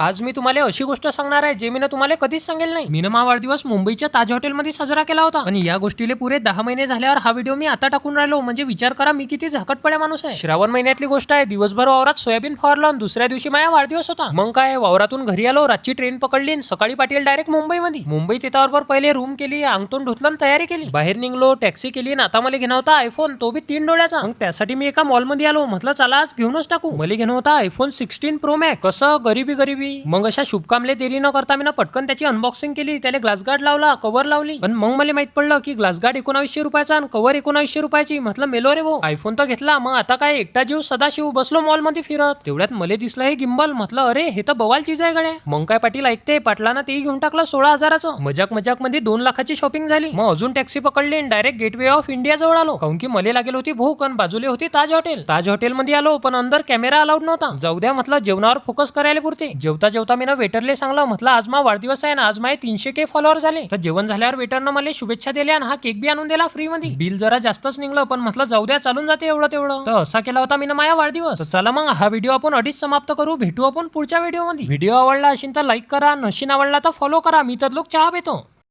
आज मी तुम्हाला अशी गोष्ट सांगणार आहे जे मी तुम्हाला कधीच सांगेल नाही. मी मा वाढदिवस मुंबईच्या ताज हॉटेलमध्ये साजरा केला होता आणि या गोष्टीले पुरे 10 महिने झाल्यावर हा व्हिडिओ मी आता टाकून राहिलो. म्हणजे विचार करा मी किती झाकटपड्या माणूस आहे. श्रावण महिन्यातली गोष्ट आहे. दिवसभर वावरात सोयाबीन फवारलं आणि दुसऱ्या दिवशी माझा वाढदिवस होता. मग काय वावरातून घरी आलो, रातची ट्रेन पकडली आणि सकाळी पाटील डायरेक्ट मुंबईमध्ये. मुंबईत येतावर पहिले रूम केली, अंगतून धुतलं, तयारी केली, बाहेर निघलो, टॅक्सी केली आणि आता मला घेणं होता आयफोन, तो बी 3 डोळ्याचा. मग त्यासाठी मी एका मॉलमध्ये आलो. म्हटलं चला आज घेऊनच टाकू. मला घेणं होता आयफोन 16 प्रो मॅक्स. कसं गरिबी. मग अशा शुभकामले देरी न करता मी पटकन त्याची अनबॉक्सिंग केली. त्याला ग्लास गार्ड लावला, कव्हर लावली. पण मग मला माहित पडलं की ग्लास गार्ड 1900 रुपयाचा आणि कव्हर 1900 रुपयाची. म्हटलं मेलो रे भाऊ. आयफोन तर घेतला, मग आता काय एकटा जीव सदाशिव बसलो मॉल मध्ये फिरत. तेवढ्यात मला दिसलं हे गिंबल. म्हटलं अरे हे तर बवाल चीज आहे गड्या. मग काय पाटील ऐकते, पाटलानं तेही घेऊन टाकलं 16,000चं. मजाक मध्ये 2 लाखाची शॉपिंग झाली. मग अजून टॅक्सी पकडली आणि डायरेक्ट गेटवे ऑफ इंडिया जवळ आलो. काऊन की मला लागेल होती भूक आणि बाजूला होती ताज हॉटेल. ताज हॉटेल मध्ये आलो पण अंदर कॅमेरा अलाउड नव्हता. जाऊ द्या म्हटलं जेवणावर फोकस करायला पुरते. जेवता मी वेटरले सांगलं, म्हटलं आज मा वाढदिवस आहे ना, आज माझे 300K फॉलोअर झाले. तर जेवण झाल्यावर वेटरनं मला शुभेच्छा दिल्या आणि हा केक बी आणून दिला फ्री मध्ये. बिल जरा जास्तच निघलं पण म्हटलं जाऊ द्या चालून जाते एवढं तेवढं. तर असा केला होता मी माझा वाढदिवस. चला मग हा व्हिडिओ आपण अडीच समाप्त करू. भेटू आपण पुढच्या व्हिडिओ मध्ये. व्हिडिओ आवडला असेल तर लाईक करा, नशीन आवडला तर फॉलो करा. मी तर लोक चहा पितो.